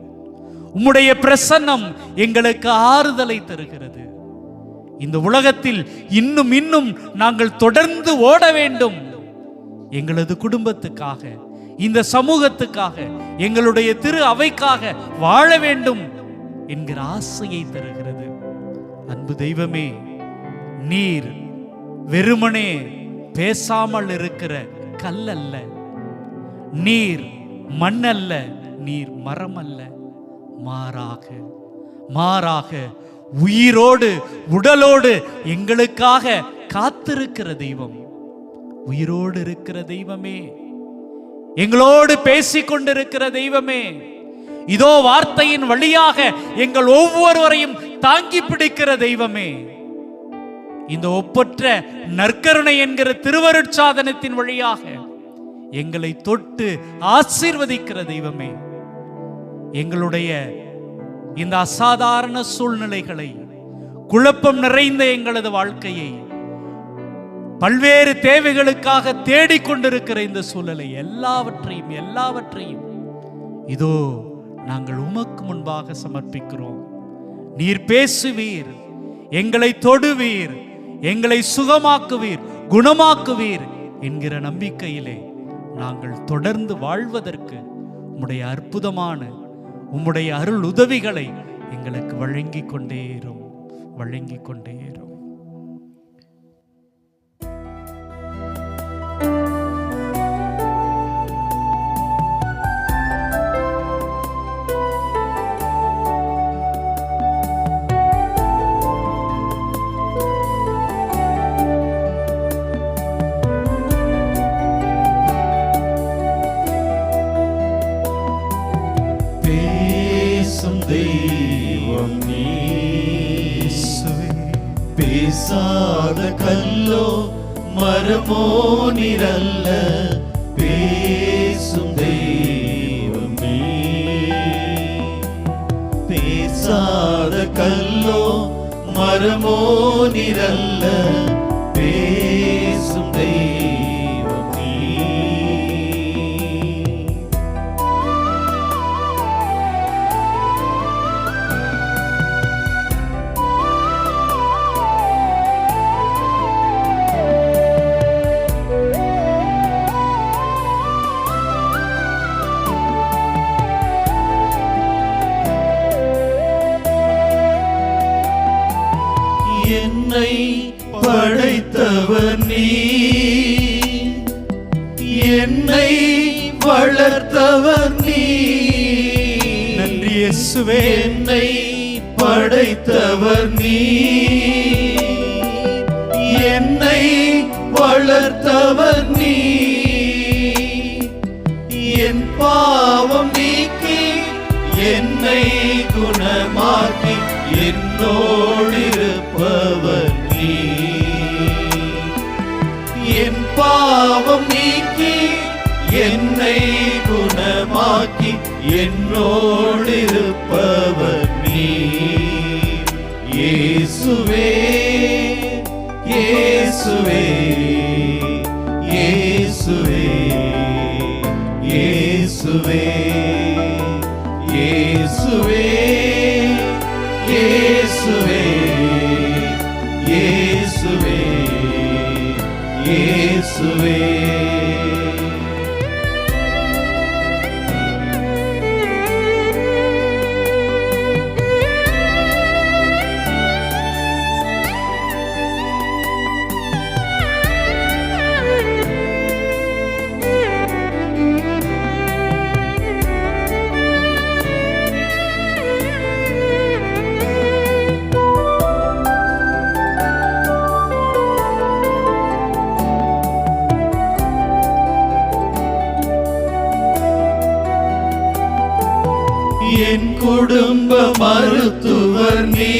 உம்முடைய பிரசன்னம் எங்களுக்கு ஆறுதலை தருகிறது. இந்த உலகத்தில் இன்னும் இன்னும் நாங்கள் தொடர்ந்து ஓட வேண்டும். எங்களது குடும்பத்துக்காக, இந்த சமூகத்துக்காக, எங்களுடைய திரு அவைக்காக வாழ வேண்டும் என்கிற ஆசையை தருகிறது. அன்பு தெய்வமே, நீர் வெறுமனே பேசாமல் இருக்கிற கல் அல்ல, நீர் மண் அல்ல, நீர் மரம் அல்ல, மாறாக உயிரோடு உடலோடு எங்களுக்காக காத்திருக்கிற தெய்வம். உயிரோடு இருக்கிற தெய்வமே, எங்களோடு பேசிக்கொண்டிருக்கிற தெய்வமே, இதோ வார்த்தையின் வழியாக எங்கள் ஒவ்வொருவரையும் தாங்கி பிடிக்கிற தெய்வமே, இந்த ஒப்பற்ற நற்கருணை என்கிற திருவருட்சாதனத்தின் வழியாக எங்களை தொட்டு ஆசீர்வதிக்கிற தெய்வமே, எங்களுடைய இந்த அசாதாரண சூழ்நிலைகளை, குழப்பம் நிறைந்த எங்களது வாழ்க்கையை, பல்வேறு தேவைகளுக்காக தேடிக்கொண்டிருக்கிற இந்த சூழலை எல்லாவற்றையும் இதோ நாங்கள் உமக்கு முன்பாக சமர்ப்பிக்கிறோம். நீர் பேசுவீர், எங்களை தொடுவீர், எங்களை சுகமாக்குவீர், குணமாக்குவீர் என்கிற நம்பிக்கையிலே நாங்கள் தொடர்ந்து வாழ்வதற்கு உம்முடைய அற்புதமான உம்முடைய அருள் உதவிகளை எங்களுக்கு வழங்கிக் கொண்டேரும். தெய்வம் நீ, பேசாத கல்லோ மரமோ நிரல்ல, பேசும் தெய்வம் நீ. பேசாத கல்லோ மரமோ நிரல்ல, பேசும் தெய்வம் நீ. என்னை படைத்தவர் நீ, என்னை வளர்த்தவர் நீ. நன்றி இயேசுவே. என்னை படைத்தவர் நீ, என்னை வளர்த்தவர் நீ. என் பாவம் நீக்கி என்னை குணமாக்கி என்னோடிருப்பவர் நீ. என் பாவம் நீக்கி என்னை குணமாக்கி என்னோடிருப்பவர் நீ. இயேசுவே, இயேசுவே, இயேசுவே, இயேசுவே, இயேசுவே, இயேசுவே. என் குடும்ப மருத்துவர் நீ,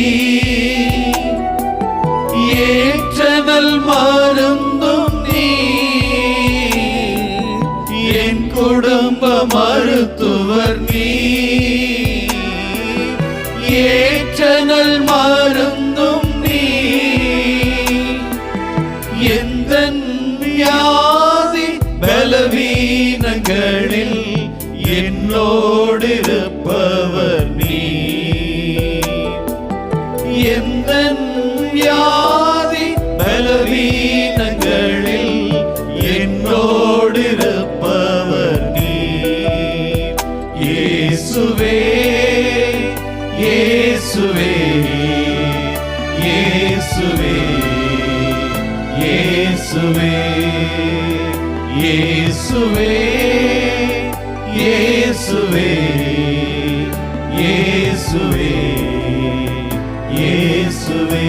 ஏற்றனல் மருந்தும் நீ, என் குடும்ப மருத்துவர் நீ, ஏற்றனல் மருந்தும் நீ, எந்தன் வியாதி பலவீனங்களில் என்னோடு இருப்பவர் நீ, எந்தன் வியாதி பலவீனங்களில் என்னோடு இருப்பவர் நீ. இயேசுவே இயேசுவே இயேசுவே இயேசுவே இயேசுவே இயேசுவே இயேசுவே இயேசுவே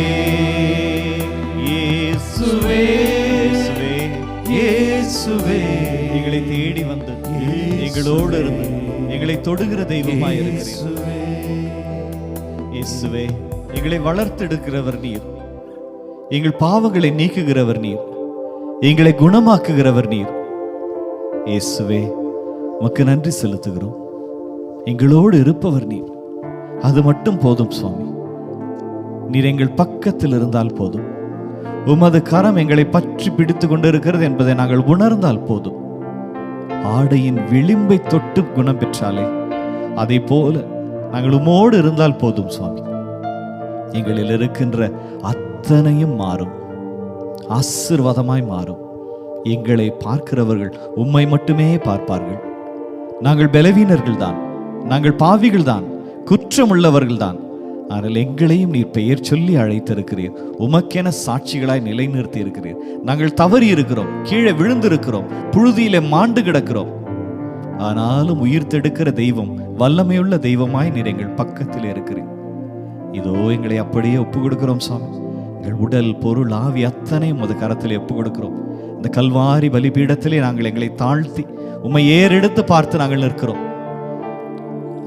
இயேசுவே இயேசுவே எங்களை தேடி வந்து எங்களோடு இருந்து எங்களை தொடுகிற தெய்வமாய் இருக்கிறீர். இயேசுவே, எங்களை வளர்த்தெடுக்கிறவர் நீர், எங்கள் பாவங்களை நீக்குகிறவர் நீர், எங்களை குணமாக்குகிறவர் நீர். இயேசுவே, உமக்கு நன்றி செலுத்துகிறோம். எங்களோடு இருப்பவர் நீர், அது மட்டும் போதும் சுவாமி. நீர் எங்கள் பக்கத்தில் இருந்தால் போதும். உமது கரம் எங்களை பற்றி பிடித்து கொண்டிருக்கிறது என்பதை நாங்கள் உணர்ந்தால் போதும். ஆடையின் விளிம்பை தொட்டு குணம் பெற்றாலே அதை போல நாங்கள் உமோடு இருந்தால் போதும் சுவாமி. எங்களில் இருக்கின்ற அத்தனையும் மாறும், ஆசீர்வாதமாய் மாறும். எங்களை பார்க்கிறவர்கள் உம்மை மட்டுமே பார்ப்பார்கள். நாங்கள் பலவீனர்கள் தான், நாங்கள் பாவிகள் தான், குற்றமுள்ளவர்கள் தான். ஆனால் எங்களையும் நீர் பெயர் சொல்லி அழைத்திருக்கிறீர். உமக்கென சாட்சிகளாய் நிலைநிறுத்தி இருக்கிறீர். நாங்கள் தவறி இருக்கிறோம், கீழே விழுந்திருக்கிறோம், புழுதியிலே மாண்டு கிடக்கிறோம். ஆனாலும் உயிர்த்தெடுக்கிற தெய்வம், வல்லமையுள்ள தெய்வமாய் நீர் எங்கள் பக்கத்தில் இருக்கிறீர். இதோ எங்களை அப்படியே ஒப்பு கொடுக்கிறோம் சுவாமி. எங்கள் உடல், பொருள், ஆவி அத்தனையும் உமது கரத்திலே ஒப்பு கொடுக்கிறோம். இந்த கல்வாரி பலிபீடத்திலே நாங்கள் எங்களை தாழ்த்தி உம்மை ஏறெடுத்து பார்த்து நாங்கள் நிற்கிறோம்.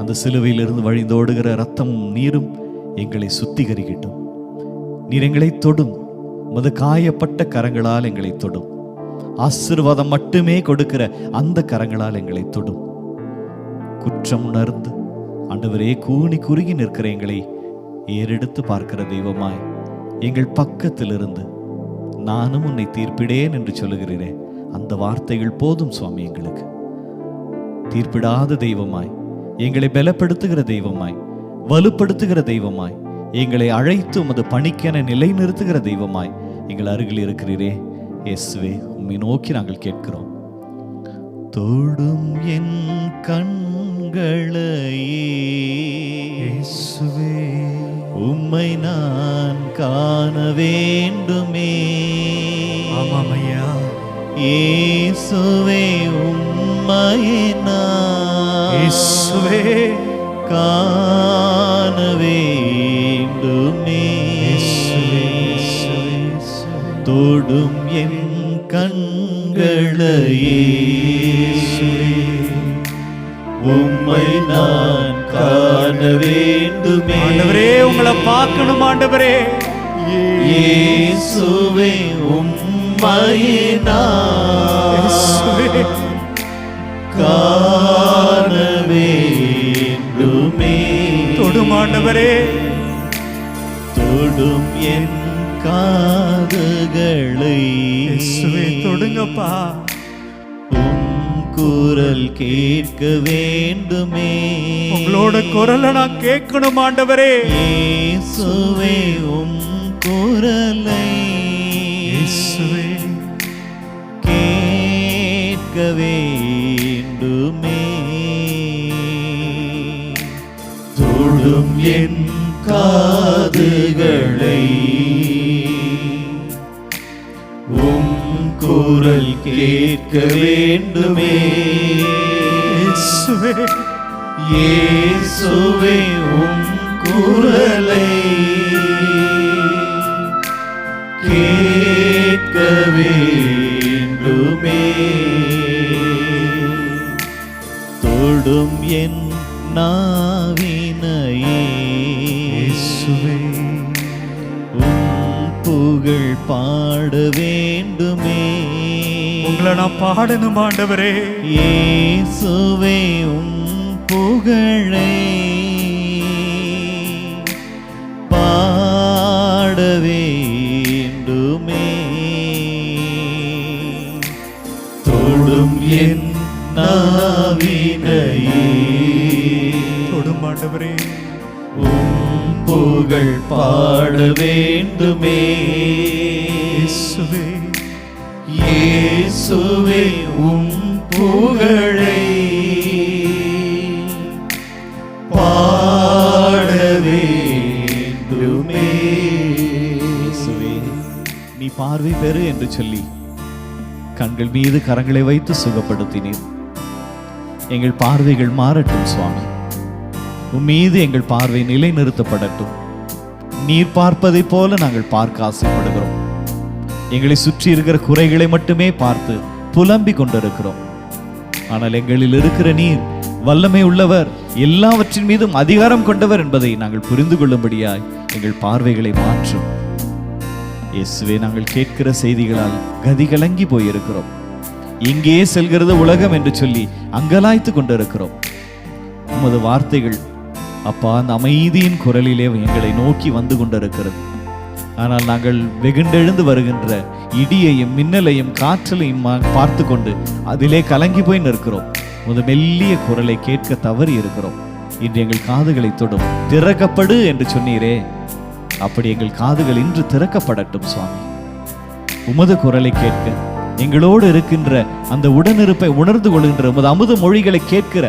அந்த சிலுவையிலிருந்து வழிந்தோடுகிற ரத்தமும் நீரும் எங்களை சுத்திகரிக்கட்டும். நீர் எங்களை தொடும், உமது காயப்பட்ட கரங்களால் எங்களை தொடும். ஆசீர்வாதம் மட்டுமே கொடுக்கிற அந்த கரங்களால் எங்களை தொடும். குற்றம் உணர்ந்து ஆண்டவரே கூனி குறுகி நிற்கிற எங்களை ஏறெடுத்து பார்க்கிற தெய்வமாய் எங்கள் பக்கத்தில் இருந்து நானும் உன்னை தீர்ப்பிடேன் என்று சொல்லுகிறீரே, அந்த வார்த்தைகள் போதும் சுவாமி. எங்களுக்கு தீர்ப்பிடாத தெய்வமாய், எங்களை பலப்படுத்துகிற தெய்வமாய், வலுப்படுத்துகிற தெய்வமாய், எங்களை அழைத்து உமது பணிக்கென நிலைநிறுத்துகிற தெய்வமாய் எங்கள் அருகில் இருக்கிறீரே. இயேசுவே, உம்மை நோக்கி நாங்கள் கேட்கிறோம். தொடும் என் கண்களையே இயேசுவே, உம்மை நான் காண வேண்டுமே. ஆமாம் ஐயா. இயேசுவே, உம்மையே நான் இயேசுவே காண வேண்டுமே. தொடும் என் கண்களையே உம்மை நான் காண வேண்டுமே. ஆண்டவரே, உங்களை பார்க்கணும் ஆண்டவரே. இயேசுவே, உம்மையே நான் காண வேண்டுமே. தொடும் ஆண்டவரே, தொடும் என் காதுகளை இயேசுவே தொடுங்கப்பா. உம் குரல் கேட்க வேண்டுமே. உங்களோட குரலை நான் கேட்கணும் ஆண்டவரே. இயேசுவே, உம் குரலை இயேசுவே கேட்க வேண்டுமே. தொடும் என் காதுகளை உம் குரல் கேட்க வேண்டுமே. இயேசுவே இயேசுவே, உம் குரலை கேட்க வேண்டுமே. தொடும் என் நாவினையே இயேசுவே உம் புகழ் பாட வேண்டுமே. உங்களை நான் பாடணும் ஆண்டவரே. இயேசுவே உம் புகழை பாட வேண்டுமே. தொடும் என் நாவினையே தொடும் ஆண்டவரே. உம் புகழ் பாட வேண்டுமே. இயேசுவே இயேசுவே உம் புகழை பாட வேண்டுமே. இயேசுவே நீ பார்வை பெறு என்று சொல்லி கண்கள் மீது கரங்களை வைத்து சுகப்படுத்தினீர். எங்கள் பார்வைகள் மாறட்டும் சுவாமி. உம் மீது எங்கள் பார்வை நிலைநிறுத்தப்படட்டும். நீர் பார்ப்பதைப் போல நாங்கள் பார்க்க ஆசைப்படுகிறோம். எங்களை சுற்றி இருக்கிற குறைகளை மட்டுமே பார்த்து புலம்பிக் கொண்டிருக்கிறோம். ஆனால் எங்களில் இருக்கிற நீர் வல்லமை உள்ளவர், எல்லாவற்றின் மீதும் அதிகாரம் கொண்டவர் என்பதை நாங்கள் புரிந்து கொள்ளும்படியாய் எங்கள் பார்வைகளை மாற்றும். இயேசுவே நாங்கள் கேட்கிற செய்திகளால் கதி கலங்கி போயிருக்கிறோம். இங்கே செல்கிறது உலகம் என்று சொல்லி அங்கலாய்த்து கொண்டிருக்கிறோம். உமது வார்த்தைகள் அப்பா அந்த அமைதியின் குரலிலே எங்களை நோக்கி வந்து கொண்டிருக்கிறது. ஆனால் நாங்கள் வெகுண்டெழுந்து வருகின்ற இடியையும் மின்னலையும் காற்றலையும் பார்த்து கொண்டு அதிலே கலங்கி போய் நிற்கிறோம். உமது மெல்லிய குரலை கேட்க தவறி இருக்கிறோம். இன்று எங்கள் காதுகளை தொடும். திறக்கப்படு என்று சொன்னீரே, அப்படி எங்கள் காதுகள் இன்று திறக்கப்படட்டும் சுவாமி. உமது குரலை கேட்க எங்களோடு இருக்கின்ற அந்த உடனிருப்பை உணர்ந்து கொள்கின்ற உமது அமுத மொழிகளை கேட்கிற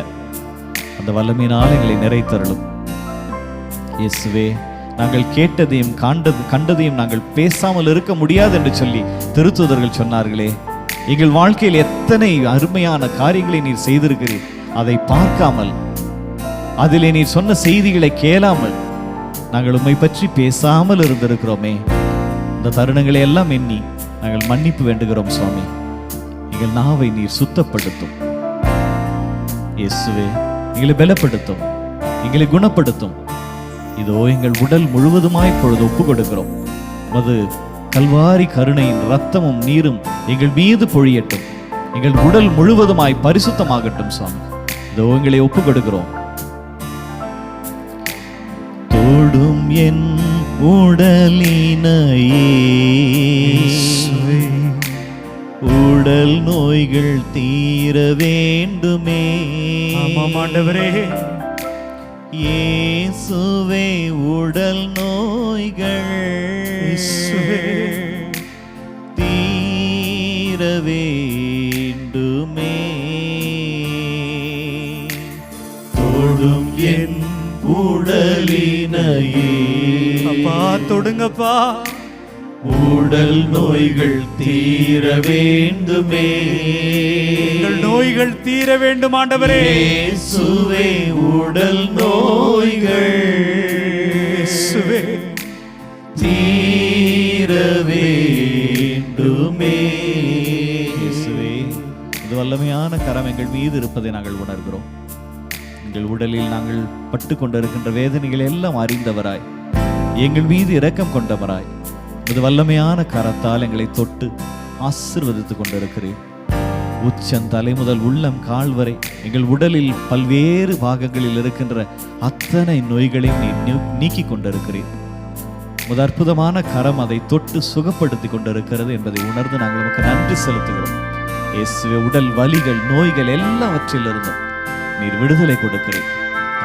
அந்த வல்லமையினால் எங்களை நிறைத்தருளும். இயேசுவே நாங்கள் கேட்டதையும் கண்டதையும் நாங்கள் பேசாமல் இருக்க முடியாது என்று சொல்லி திருத்தூதர்கள் சொன்னார்களே. எங்கள் வாழ்க்கையில் எத்தனை அருமையான காரியங்களை நீர் செய்திருக்கிறீர். அதை பார்க்காமல், அதிலே நீர் சொன்ன செய்திகளை கேளாமல் நாங்கள் உம்மை பற்றி பேசாமல் இருந்திருக்கிறோமே. இந்த தருணங்களை எல்லாம் எண்ணி நாங்கள் மன்னிப்பு வேண்டுகிறோம் சுவாமி. எங்கள் நாவை நீர் சுத்தப்படுத்தும். இயேசுவே எங்களை பலப்படுத்தும், எங்களை குணப்படுத்தும். இதோ எங்கள் உடல் முழுவதுமாய் பொழுது ஒப்பு கொடுக்கிறோம். மது கல்வாரி கருணையின் ரத்தமும் நீரும் எங்கள் மீது பொழியட்டும். எங்கள் உடல் முழுவதுமாய் பரிசுத்தமாகட்டும் சுவாமி. இதோ எங்களை ஒப்பு கொடுக்கிறோம். தொடும் என் உடலினையே உடல் நோய்கள் தீர வேண்டுமே. ஆமாம் ஆண்டவரே. இயேசுவே உடல் நோய்கள் தீர வேண்டுமே. தொடும் என் உடலினையே அப்பா தொடுங்கப்பா. உடல் நோய்கள் தீர வேண்டுமே. எங்கள் நோய்கள் தீர வேண்டும் ஆண்டவரே. இயேசுவே உடல் நோய்கள் தீர வேண்டுமே. இயேசுவே இது வல்லமையான கரம் எங்கள் மீது இருப்பதை நாங்கள் உணர்கிறோம். எங்கள் உடலில் நாங்கள் பட்டு கொண்டிருக்கின்ற வேதனைகளை எல்லாம் அறிந்தவராய், எங்கள் மீது இரக்கம் கொண்டவராய், இது வல்லமையான கரத்தால் எங்களை தொட்டு ஆசீர்வதித்துக் கொண்டிருக்கிறேன். உச்சந்தலை முதல் உள்ளம் கால் வரை எங்கள் உடலில் பல்வேறு பாகங்களில் இருக்கின்ற அத்தனை நோய்களையும் நீக்கி கொண்டிருக்கிறேன். உமது அற்புதமான கரம் அதை தொட்டு சுகப்படுத்தி கொண்டிருக்கிறது என்பதை உணர்ந்து நாங்கள் நமக்கு நன்றி செலுத்துகிறோம். இயேசுவே உடல் வலிகள் நோய்கள் எல்லாவற்றிலிருந்தும் நீர் விடுதலை கொடுக்கிறேன்.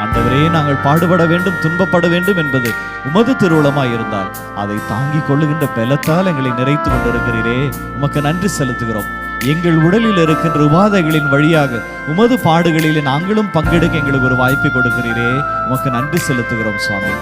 ஆண்டவரே நாங்கள் பாடுபட வேண்டும், துன்பப்பட வேண்டும் என்பது உமது திருவுளமாய் இருந்தால் அதை தாங்கிக் கொள்ளுகின்ற பலத்தால் எங்களை நிறைத்து கொண்டிருக்கிறீரே, உமக்கு நன்றி செலுத்துகிறோம். எங்கள் உடலில் இருக்கின்ற உபாதைகளின் வழியாக உமது பாடுகளில் நாங்களும் பங்கெடுக்க எங்களுக்கு ஒரு வாய்ப்பை கொடுக்கிறீரே, உமக்கு நன்றி செலுத்துகிறோம் சுவாமி.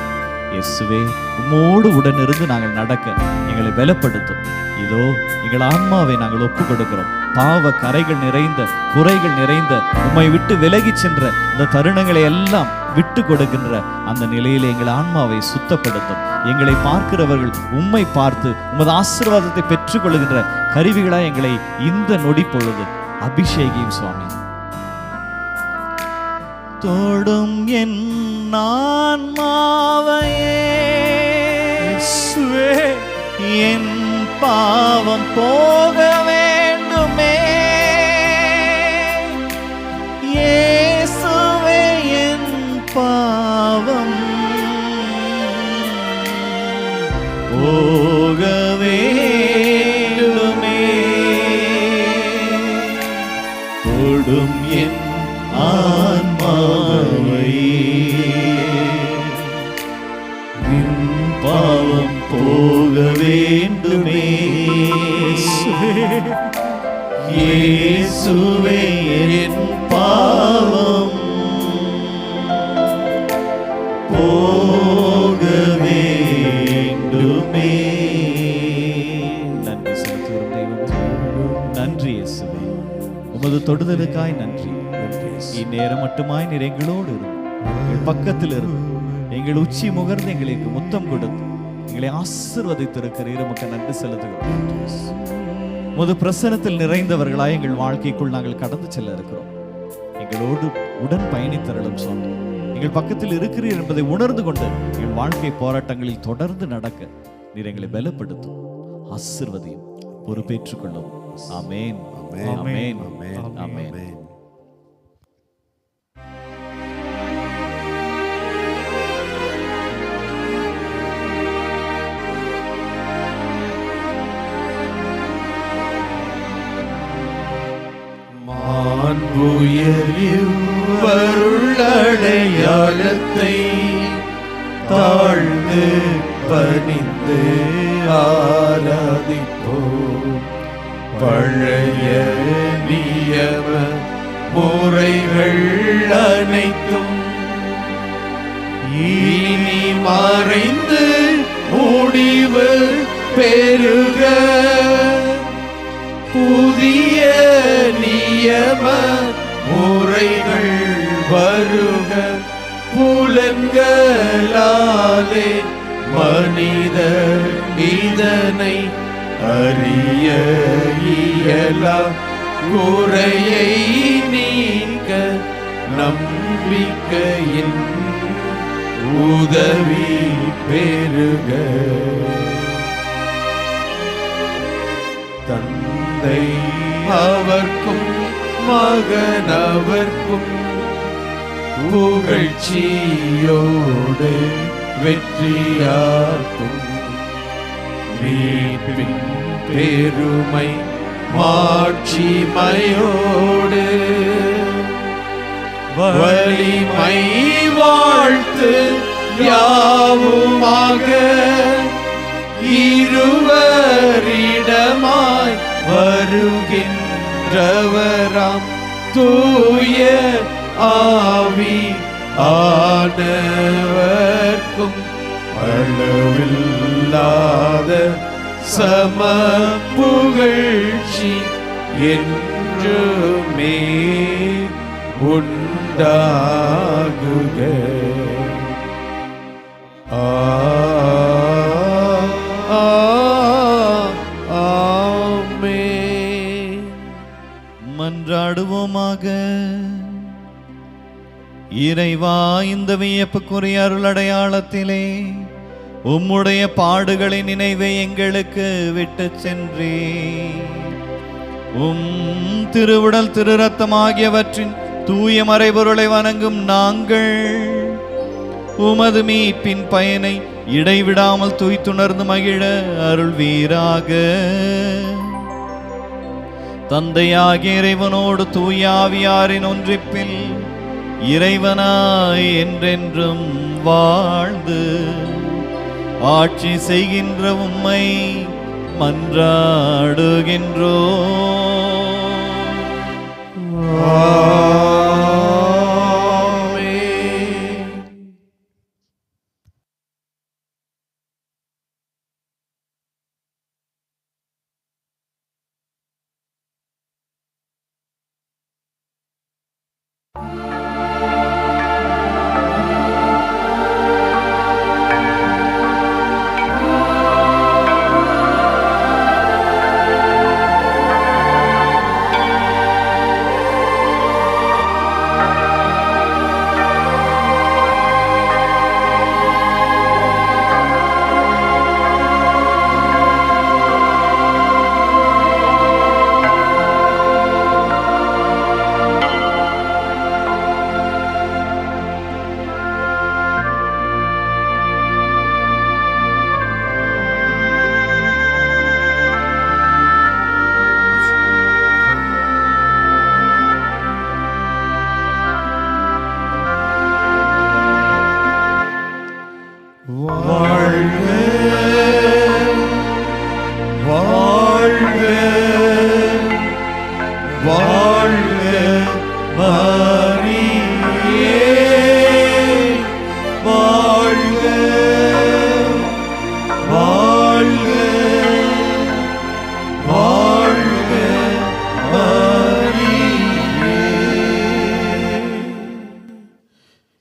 இயேசுவே உம்மோடு உடனிருந்து நாங்கள் நடக்க எங்களை பலப்படுத்தும். இதோ எங்கள் ஆன்மாவை நாங்கள் ஒப்புக் கொடுக்கிறோம். பாவ கரைகள் நிறைந்த குறைகள் நிறைந்த உம்மை விட்டு விலகி சென்ற இந்த தருணங்களை எல்லாம் விட்டு கொடுக்கின்ற அந்த நிலையில் எங்கள் ஆன்மாவை சுத்தப்படுத்தும். எங்களை பார்க்கிறவர்கள் உம்மை பார்த்து உமது ஆசீர்வாதத்தை பெற்றுக் கொள்கின்ற கருவிகளாய் எங்களை இந்த நொடி பொழுது அபிஷேகியும் சுவாமி. தொடும் என் ஆன்மாவையே. என் பாவம் போக வேண்டுமே. இயேசுவே என் பாவம் போக வேண்டுமே. தொடும் என் ஆன்மாவை என் பாவம் போக வேண்டுமே. இயேசுவே என் பாவம் போக வேண்டுமே. நன்றி செலுத்துகிறோம் தெய்வமே. நன்றி இயேசுவே, உமது தொடுதலுக்காய் நன்றி. இந்நேரம் மட்டுமாய் நீர் எங்களோடு இருந்து, எங்கள் பக்கத்தில் இருந்து, எங்கள் உச்சி முகர்ந்து எங்களுக்கு முத்தம் கொடுத்து எங்களை ஆசீர்வதித்திருக்கிறீர். உமக்கு நன்றி செலுத்துகிறோம். உமது பிரசன்னத்தில் நிறைந்தவர்களாய் எங்கள் வாழ்க்கைக்குள் நாங்கள் கடந்து செல்ல இருக்கிறோம். எங்களோடு உடன் பயணித்தருளும் சொன்னோம். எங்கள் பக்கத்தில் இருக்கிறீர் என்பதை உணர்ந்து கொண்டு எங்கள் வாழ்க்கை போராட்டங்களில் தொடர்ந்து நடக்க நீர் எங்களை பலப்படுத்தும், ஆசீர்வதியும், பொறுப்பேற்றுக் கொள்ளும். ஆமென், ஆமென், ஆமென். வருளடையாளத்தை தாழ்ந்து பணிந்து ஆராதிப்போம். பழைய நியம முறைகள் அனைத்தும் இனி மறைந்து முடிவு பெறுக. புதிய நியம முறைகள் வருக. புலன்களாலே மனிதர் இதனை அறிய இயலா. குறையை நீக்க நம்பிக்கையின் உதவி பெறுக. தந்தை அவர்க்கும் மகன் அவர்க்கும் புகழ்ச்சியோடு வெற்றியாக்கும். மீட்பின் பெருமை மாட்சிமையோடு வலிமை வாழ்த்து யாவுமாக. இருவரிடமாய் வருகின்றவராம் தூய ஆவி ஆனவர்க்கும் அளவில்லாத சம புகழ்ச்சி என்றுமே உண்டாகுக. மன்றாடுவோமாக. இறைவா, இந்த வியப்புக்குரிய அருளடையாளத்திலே உம்முடைய பாடுகளின் நினைவை எங்களுக்கு விட்டு சென்றே. உம் திருவுடல் திரு ரத்தம் ஆகியவற்றின் தூய மறைபொருளை வணங்கும் நாங்கள் உமது மீட்பின் பயனை இடைவிடாமல் தூய்த்துணர்ந்து மகிழ அருள்வீராக. தந்தையாகிய இறைவனோடு தூய ஆவியாரின் ஒன்றிப்பில் இறைவனாய் என்றென்றும் வாழ்ந்து ஆட்சி செய்கின்ற உம்மை மன்றாடுகின்றோம்.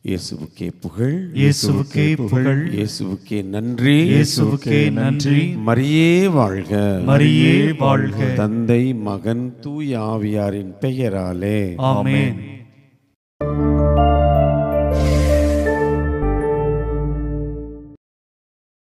இயேசுவுக்கே புகழ், இயேசுவுக்கே புகழ், இயேசுவுக்கே நன்றி, இயேசுவுக்கே நன்றி. மரியே வாழ்க, மரியே வாழ்க. தந்தை மகன் தூய ஆவியாரின் பெயராலே ஆமென்.